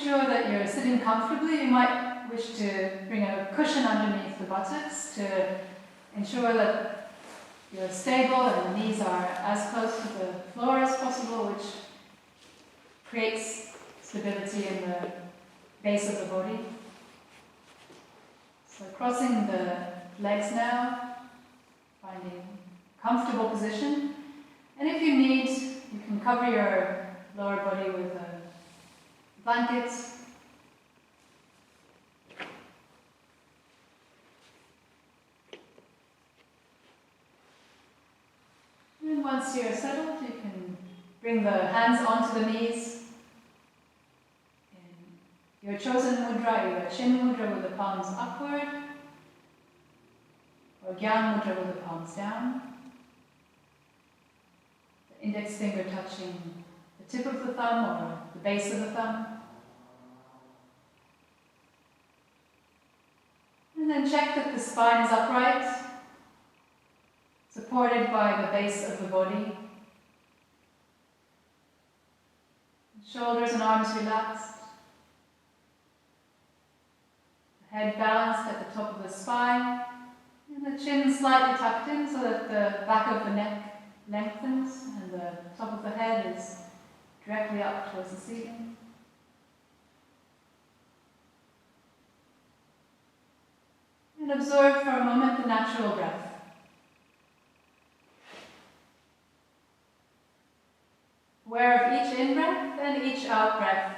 sure that you're sitting comfortably, you might wish to bring a cushion underneath the buttocks to ensure that you're stable and the knees are as close to the floor as possible, which creates stability in the base of the body. So crossing the legs now, finding a comfortable position. And if you need, you can cover your lower body with a blanket. And once you're settled, you can bring the hands onto the knees. In your chosen mudra, either chin mudra with the palms upward, or gyan mudra with the palms down. The index finger touching the tip of the thumb or the base of the thumb. And then check that the spine is upright, supported by the base of the body. Shoulders and arms relaxed. The head balanced at the top of the spine. And the chin slightly tucked in so that the back of the neck lengthens and the top of the head is directly up towards the ceiling. And observe for a moment the natural breath. Aware of each in-breath and each out-breath.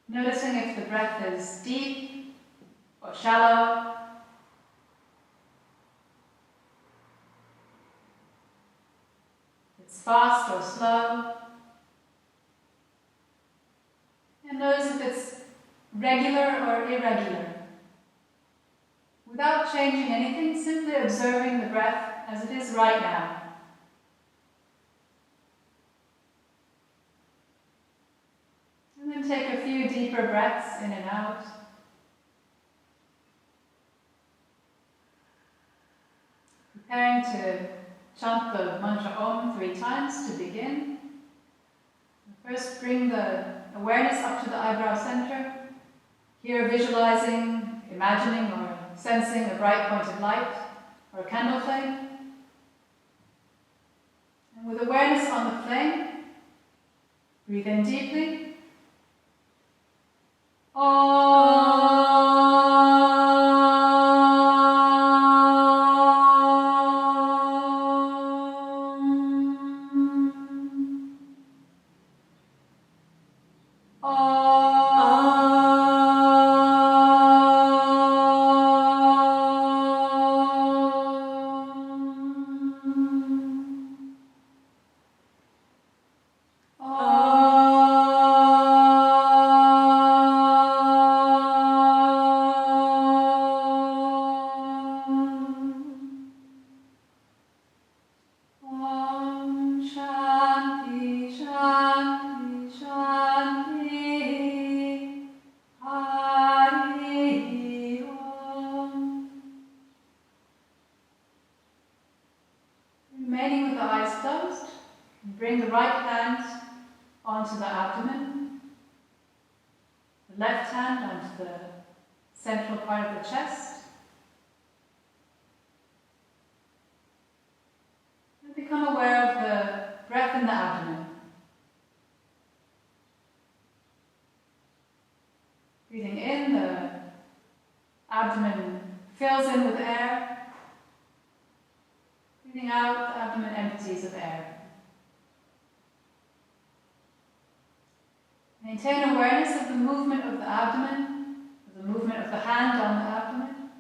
Noticing if the breath is deep or shallow. If it's fast or slow. And notice if it's regular or irregular. Without changing anything, simply observing the breath as it is right now. And then take a few deeper breaths in and out. Preparing to chant the mantra Om 3 times to begin. First, bring the awareness up to the eyebrow center. Here, visualizing, imagining, or sensing a bright point of light or a candle flame. And with awareness on the flame, breathe in deeply. Remaining with the eyes closed, bring the right hand onto the abdomen, the left hand onto the central part of the chest, and become aware of the breath in the abdomen. Breathing in, the abdomen fills in with air. Breathing out, the abdomen empties of air. Maintain awareness of the movement of the abdomen, of the movement of the hand on the abdomen.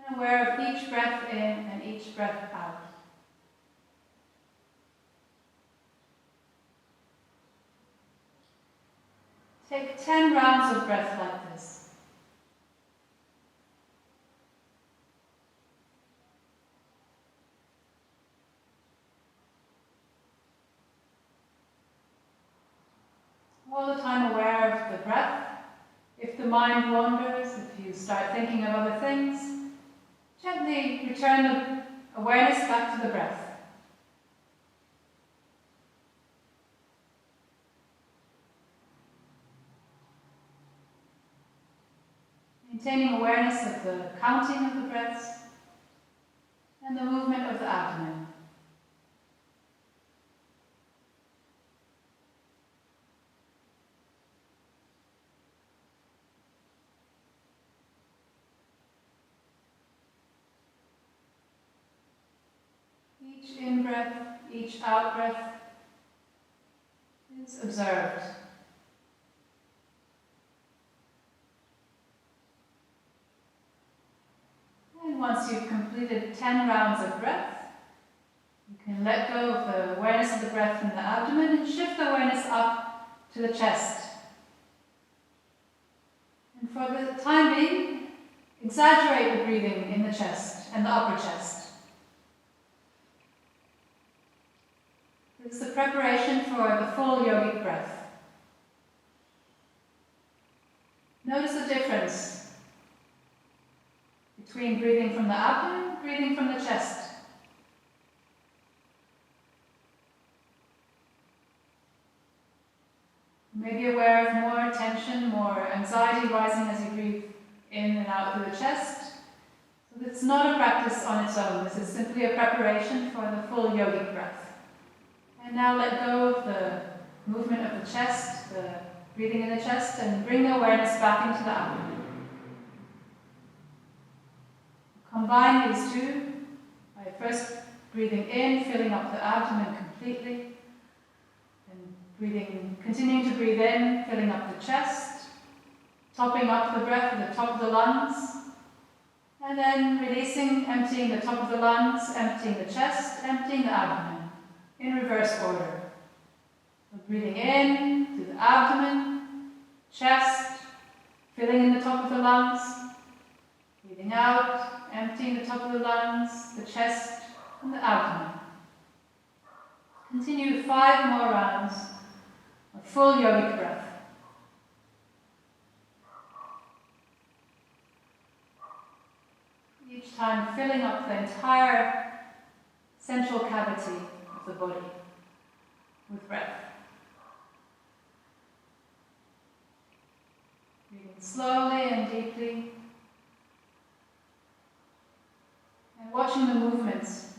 And aware of each breath in and each breath out. Take 10 rounds of breath like this. All the time aware of the breath. If the mind wanders, if you start thinking of other things, return the awareness back to the breath. Maintaining awareness of the counting of the breaths and the movement of the abdomen. Each in-breath, each out-breath is observed. And once you've completed 10 rounds of breath, you can let go of the awareness of the breath from the abdomen and shift the awareness up to the chest. And for the time being, exaggerate the breathing in the chest and the upper chest. This is the preparation for the full yogic breath. Notice the difference between breathing from the abdomen and breathing from the chest. You may be aware of more tension, more anxiety rising as you breathe in and out through the chest. So it's not a practice on its own. This is simply a preparation for the full yogic breath. And now let go of the movement of the chest, the breathing in the chest, and bring the awareness back into the abdomen. Combine these two by first breathing in, filling up the abdomen completely, and continuing to breathe in, filling up the chest, topping up the breath at the top of the lungs, and then releasing, emptying the top of the lungs, emptying the chest, emptying the abdomen, in reverse order. So breathing in to the abdomen, chest, filling in the top of the lungs, breathing out, emptying the top of the lungs, the chest, and the abdomen. Continue 5 more rounds of full yogic breath. Each time filling up the entire central cavity of the body with breath. Breathing slowly and deeply. And watching the movements,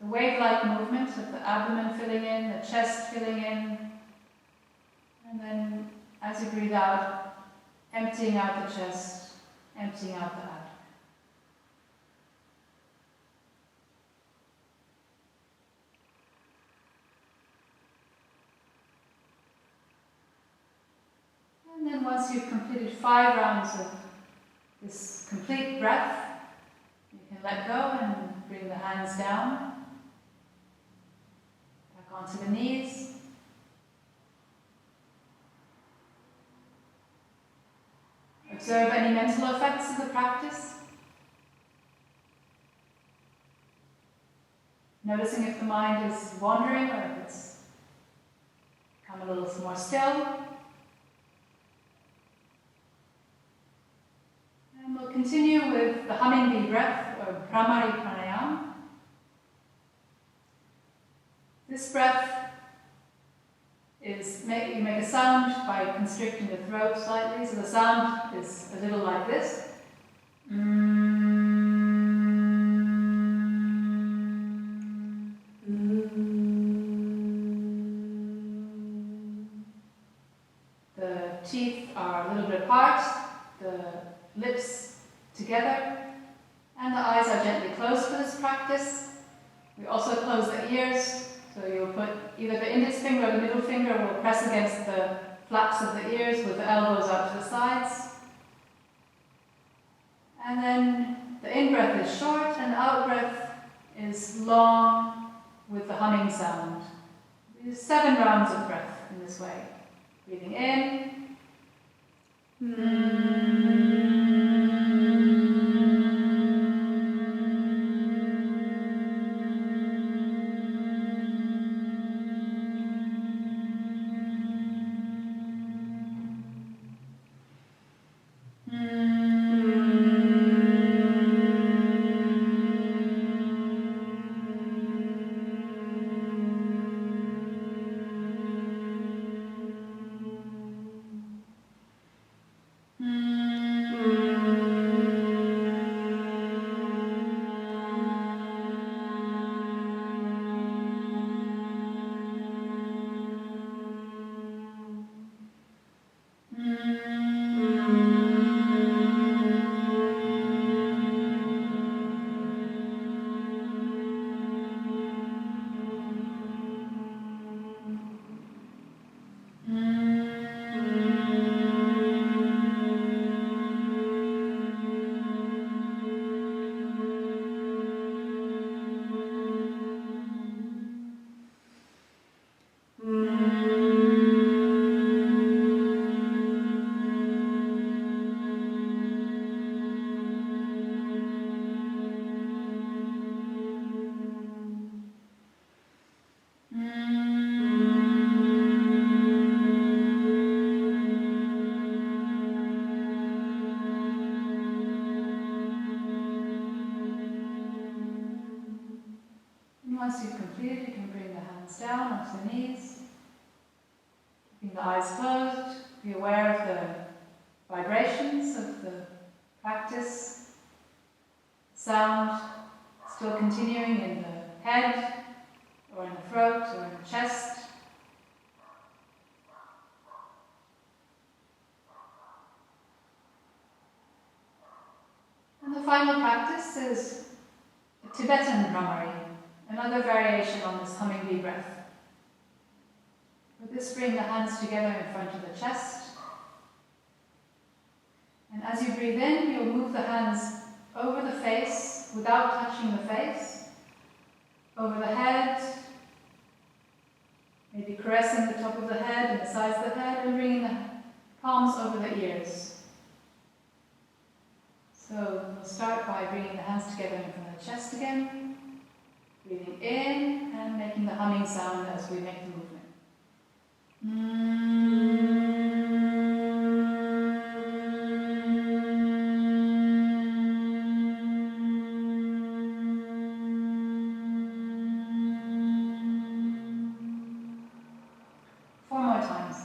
the wave-like movements of the abdomen filling in, the chest filling in, and then as you breathe out, emptying out the chest, emptying out the abdomen. And then once you've completed 5 rounds of this complete breath, you can let go and bring the hands down, back onto the knees. Observe any mental effects of the practice. Noticing if the mind is wandering or if it's become a little more still. And we'll continue with the humming bee breath, or Brahmari Pranayama. This breath is, you make a sound by constricting the throat slightly, so the sound is a little like this. The teeth are a little bit apart, the lips together, and the eyes are gently closed for this practice. We also close the ears. So you'll put either the index finger or the middle finger will press against the flaps of the ears with the elbows out to the sides. And then the in-breath is short and the out-breath is long with the humming sound. We do 7 rounds of breath in this way. Breathing in. Once you've completed, you can bring the hands down onto the knees, keeping the eyes closed. Be aware of the vibrations of the practice. Sound still continuing in the head, or in the throat, or in the chest. And the final practice is a Tibetan Brahmari, another variation on this humming bee breath. For this, bring the hands together in front of the chest. And as you breathe in, you'll move the hands over the face without touching the face, over the head, maybe caressing the top of the head and the sides of the head, and bringing the palms over the ears. So we'll start by bringing the hands together in front of the chest again, breathing in and making the humming sound as we make the movement. Four more times.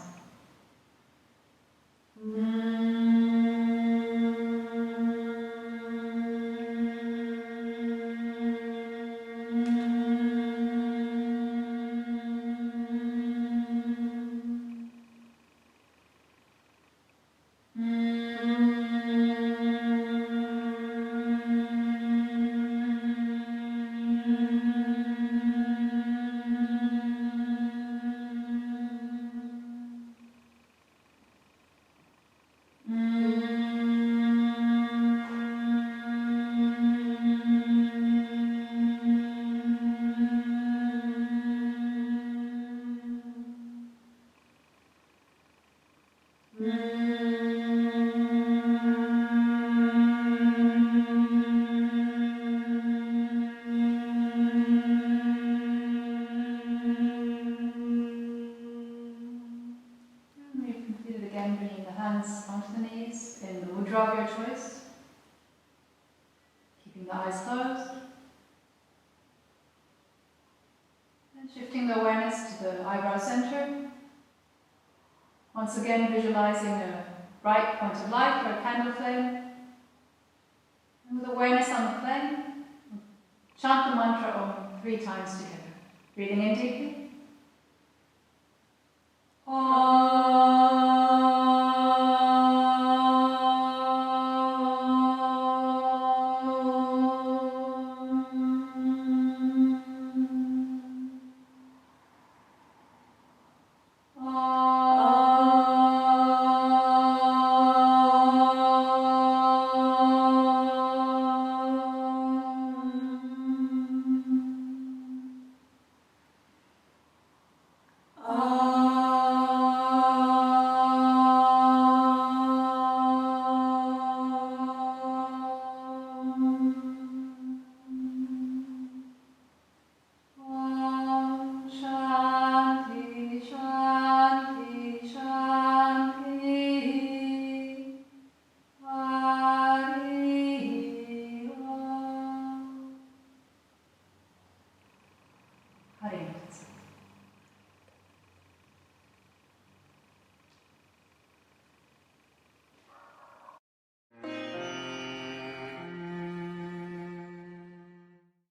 Again, bringing the hands onto the knees in the mudra of your choice, keeping the eyes closed, and shifting the awareness to the eyebrow center. Once again, visualizing a bright point of light or a candle flame, and with awareness on the flame, chant the mantra Om 3 times together. Breathing in deeply. Om.